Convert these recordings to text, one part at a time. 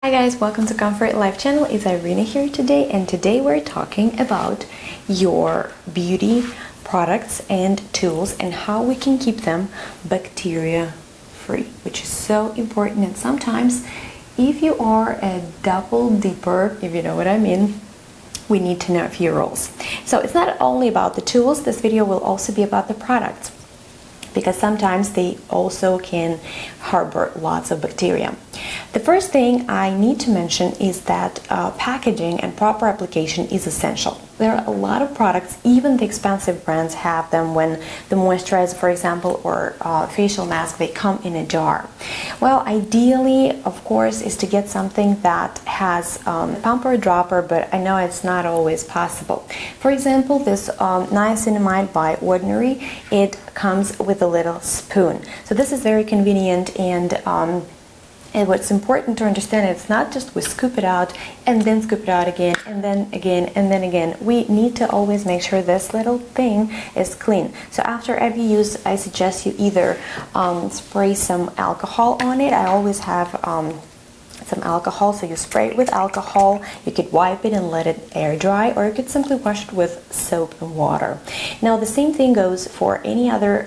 Hi guys, welcome to Comfort Life channel. It's Irina here today, and today we're talking about your beauty products and tools and how we can keep them bacteria free, which is so important. And sometimes if you are a double dipper, if you know what I mean, we need to know a few rules. So it's not only about the tools, this video will also be about the products, because sometimes they also can harbor lots of bacteria. The first thing I need to mention is that packaging and proper application is essential. There are a lot of products, even the expensive brands have them, when the moisturizer, for example, or facial mask, they come in a jar. Well, ideally, of course, is to get something that has pump or dropper, but I know it's not always possible. For example, this niacinamide by Ordinary, it comes with a little spoon. So this is very convenient, and what's important to understand, it's not just we scoop it out and then scoop it out again and then again and then again. We need to always make sure this little thing is clean. So after every use, I suggest you either spray some alcohol on it. I always have some alcohol, so you spray it with alcohol. You could wipe it and let it air dry, or you could simply wash it with soap and water. Now the same thing goes for any other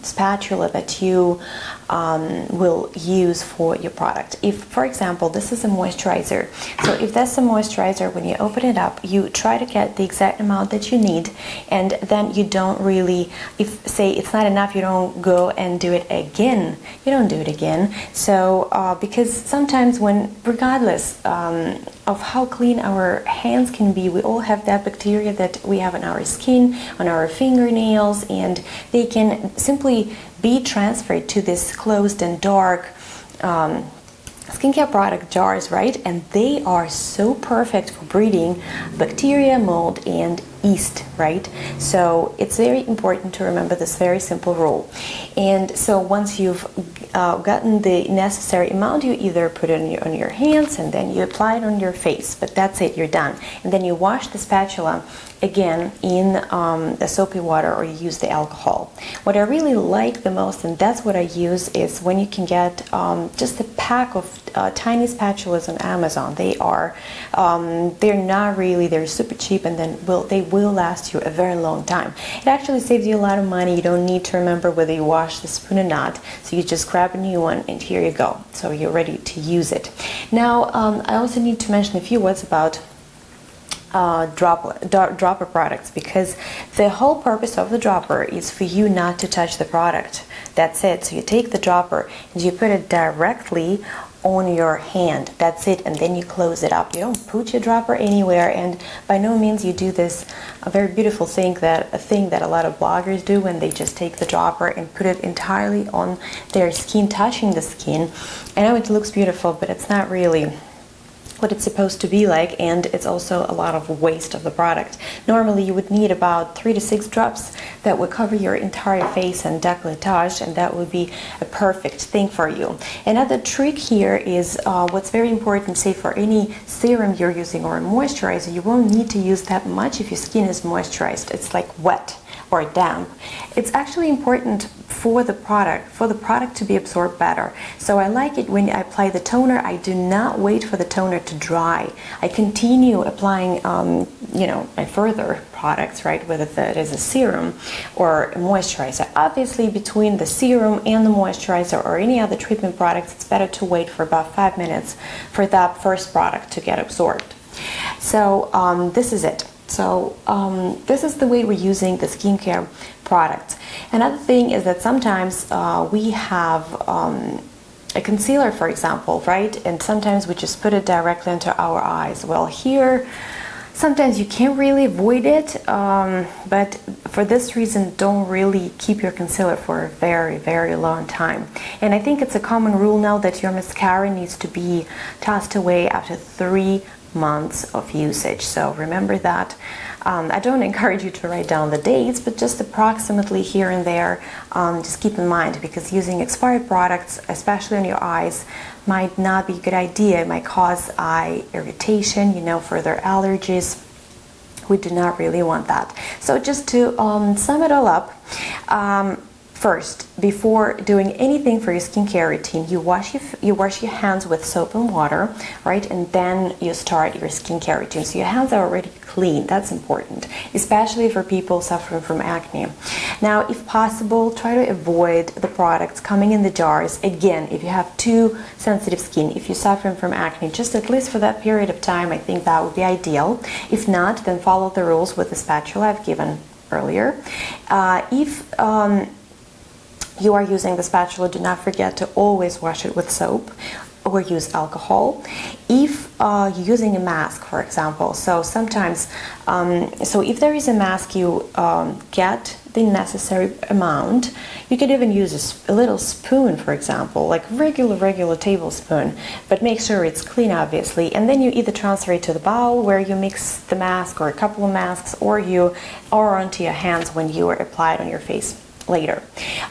spatula that you will use for your product. If, for example, this is a moisturizer, so if that's a moisturizer, when you open it up, you try to get the exact amount that you need, and then you don't really, if say it's not enough, you don't go and do it again. You don't do it again. So because sometimes regardless of how clean our hands can be, we all have that bacteria that we have on our skin, on our fingernails, and they can simply be transferred to this closed and dark skincare product jars, right? And they are so perfect for breeding bacteria, mold, and yeast, right? So it's very important to remember this very simple rule. And so once you've gotten the necessary amount, you either put it on your hands and then you apply it on your face, but that's it, you're done. And then you wash the spatula again in the soapy water, or you use the alcohol. What I really like the most, and that's what I use, is when you can get just a pack of tiny spatulas on Amazon. They're not really, they're super cheap, and then they will last you a very long time. It actually saves you a lot of money. You don't need to remember whether you wash the spoon or not, so you just grab a new one and here you go. So you're ready to use it. Now I also need to mention a few words about dropper products, because the whole purpose of the dropper is for you not to touch the product. That's it. So you take the dropper and you put it directly on your hand. That's it. And then you close it up. You don't put your dropper anywhere, and by no means you do this a very beautiful thing that a lot of bloggers do, when they just take the dropper and put it entirely on their skin, touching the skin. I know it looks beautiful, but it's not really what it's supposed to be like, and it's also a lot of waste of the product. Normally you would need about 3 to 6 drops that would cover your entire face and décolletage, and that would be a perfect thing for you. Another trick here is what's very important, say for any serum you're using or a moisturizer, you won't need to use that much if your skin is moisturized. It's like wet or damp. It's actually important for the product to be absorbed better. So I like it when I apply the toner, I do not wait for the toner to dry. I continue applying my further products, right, whether that is a serum or a moisturizer. Obviously between the serum and the moisturizer or any other treatment products, it's better to wait for about 5 minutes for that first product to get absorbed. So this is it. So this is the way we're using the skincare products. Another thing is that sometimes we have a concealer, for example, right? And sometimes we just put it directly into our eyes. Well, here, sometimes you can't really avoid it, but for this reason, don't really keep your concealer for a very, very long time. And I think it's a common rule now that your mascara needs to be tossed away after 3 months of usage. So remember that. I don't encourage you to write down the dates, but just approximately here and there. Just keep in mind, because using expired products, especially on your eyes, might not be a good idea. It might cause eye irritation, further allergies. We do not really want that. So just to sum it all up, First, before doing anything for your skincare routine, you wash your hands with soap and water, right? And then you start your skincare routine. So your hands are already clean. That's important, especially for people suffering from acne. Now, if possible, try to avoid the products coming in the jars. Again, if you have too sensitive skin, if you're suffering from acne, just at least for that period of time, I think that would be ideal. If not, then follow the rules with the spatula I've given earlier. If you are using the spatula, do not forget to always wash it with soap or use alcohol. If you're using a mask, for example, so sometimes, so if there is a mask you get the necessary amount, you could even use a little spoon, for example, like regular tablespoon, but make sure it's clean, obviously, and then you either transfer it to the bowl where you mix the mask or a couple of masks, or onto your hands when you apply it on your face later,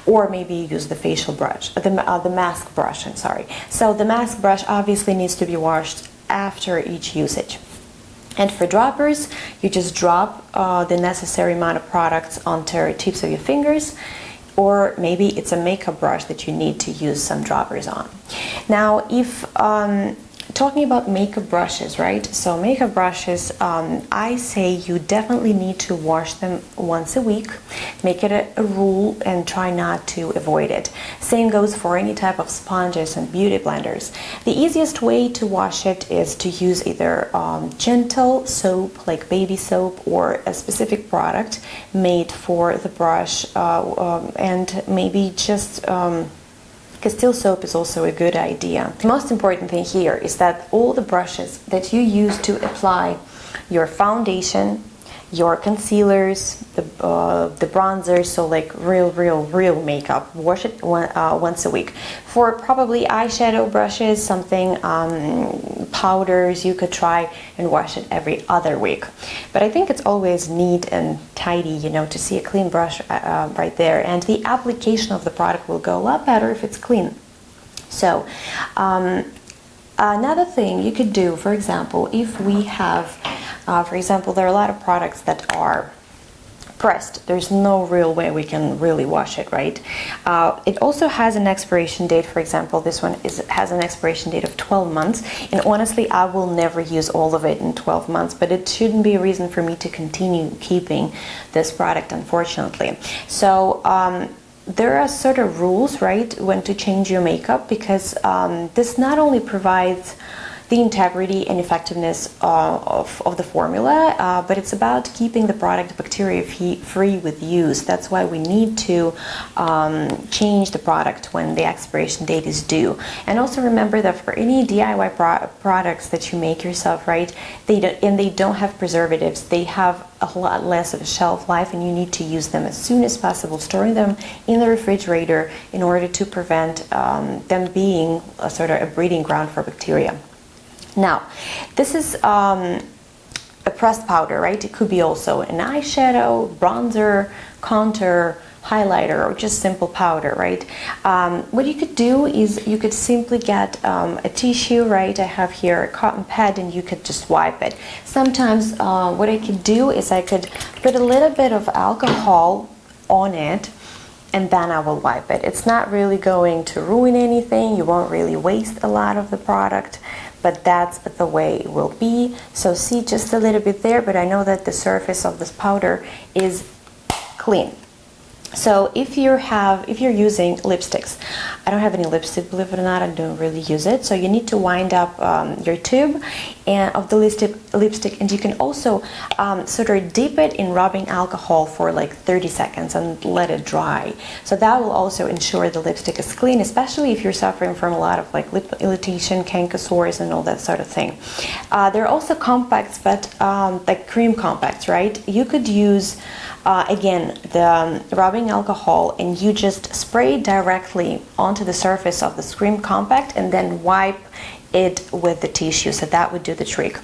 or maybe use the facial brush, the mask brush, I'm sorry. So the mask brush obviously needs to be washed after each usage. And for droppers, you just drop the necessary amount of products onto the tips of your fingers, or maybe it's a makeup brush that you need to use some droppers on. Now, if talking about makeup brushes, right? So makeup brushes, I say you definitely need to wash them once a week. Make it a rule and try not to avoid it. Same goes for any type of sponges and beauty blenders. The easiest way to wash it is to use either gentle soap, like baby soap, or a specific product made for the brush, and maybe just Castile soap is also a good idea. The most important thing here is that all the brushes that you use to apply your foundation, your concealers, the bronzers, so like real makeup, wash it once a week. For probably eyeshadow brushes, something powders, you could try and wash it every other week. But I think it's always neat and tidy, you know, to see a clean brush right there, and the application of the product will go a lot better if it's clean. So another thing you could do, for example, if we have for example, there are a lot of products that are pressed. There's no real way we can really wash it, right? It also has an expiration date. For example, this one has an expiration date of 12 months. And honestly, I will never use all of it in 12 months, but it shouldn't be a reason for me to continue keeping this product, unfortunately. So there are sort of rules, right, when to change your makeup, because this not only provides the integrity and effectiveness of the formula, but it's about keeping the product bacteria-free with use. That's why we need to change the product when the expiration date is due. And also remember that for any DIY products that you make yourself, right, they don't have preservatives. They have a lot less of a shelf life, and you need to use them as soon as possible, storing them in the refrigerator in order to prevent them being a sort of a breeding ground for bacteria. Now, this is a pressed powder, right? It could be also an eyeshadow, bronzer, contour, highlighter, or just simple powder, right? What you could do is you could simply get a tissue, right? I have here a cotton pad, and you could just wipe it. Sometimes what I could do is I could put a little bit of alcohol on it, and then I will wipe it. It's not really going to ruin anything. You won't really waste a lot of the product, but that's the way it will be. So see, just a little bit there, but I know that the surface of this powder is clean. So if you're using lipsticks, I don't have any lipstick, believe it or not, I don't really use it. So you need to wind up your tube of the lipstick, and you can also sort of dip it in rubbing alcohol for like 30 seconds and let it dry. So that will also ensure the lipstick is clean, especially if you're suffering from a lot of like lip irritation, canker sores, and all that sort of thing. There are also compacts, but like cream compacts, right? You could use again the rubbing alcohol, and you just spray it directly onto the surface of the cream compact and then wipe it with the tissue. So that would do the trick.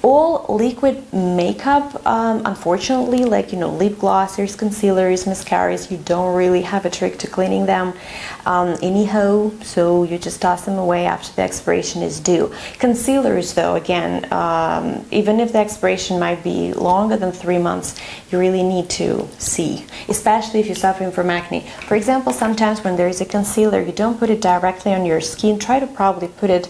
All liquid makeup, unfortunately, like lip glossers, concealers, mascaras, you don't really have a trick to cleaning them anyhow, so you just toss them away after the expiration is due. Concealers, though, again, even if the expiration might be longer than 3 months, you really need to see, especially if you're suffering from acne. For example, sometimes when there is a concealer, you don't put it directly on your skin. Try to probably put it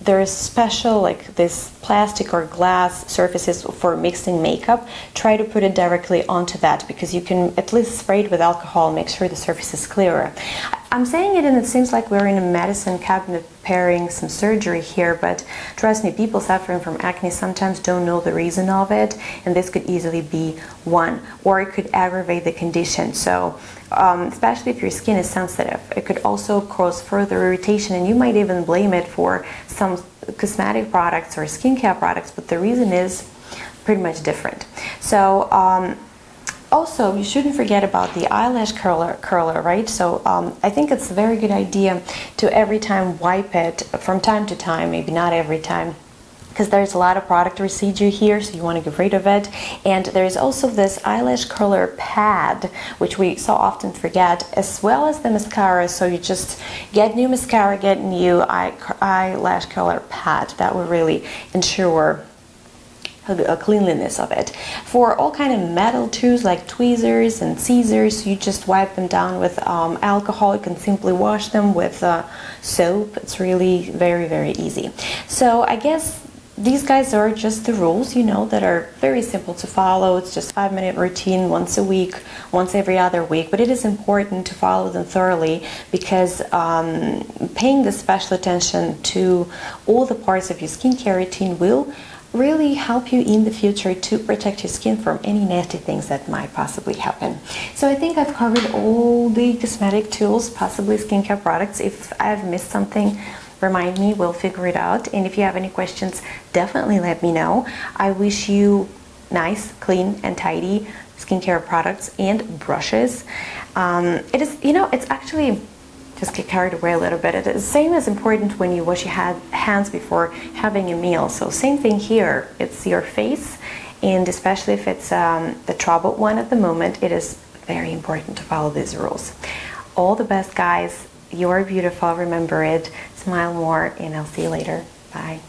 there's special, like this plastic or glass surfaces for mixing makeup. Try to put it directly onto that, because you can at least spray it with alcohol, make sure the surface is clearer. I'm saying it and it seems like we're in a medicine cabinet preparing some surgery here, but trust me, people suffering from acne sometimes don't know the reason of it, and this could easily be one, or it could aggravate the condition. So especially if your skin is sensitive, it could also cause further irritation, and you might even blame it for some cosmetic products or skincare products, but the reason is pretty much different. So also, you shouldn't forget about the eyelash curler, right? So I think it's a very good idea to every time wipe it from time to time, maybe not every time, because there's a lot of product residue here, so you want to get rid of it. And there's also this eyelash curler pad, which we so often forget, as well as the mascara. So you just get new mascara, get new eyelash curler pad. That will really ensure a cleanliness of it. For all kind of metal tools like tweezers and scissors, you just wipe them down with alcohol. You can simply wash them with soap. It's really very, very easy. So I guess these guys are just the rules, that are very simple to follow. It's just 5-minute routine once a week, once every other week. But it is important to follow them thoroughly, because paying the special attention to all the parts of your skincare routine will really help you in the future to protect your skin from any nasty things that might possibly happen. So I think I've covered all the cosmetic tools, possibly skincare products. If I've missed something, remind me, we'll figure it out. And if you have any questions, definitely let me know. I wish you nice, clean, and tidy skincare products and brushes. It is, it's actually, just get carried away a little bit. It is the same as important when you wash your hands before having a meal. So same thing here. It's your face, and especially if it's the troubled one at the moment, it is very important to follow these rules. All the best, guys. You are beautiful. Remember it. Smile more, and I'll see you later. Bye.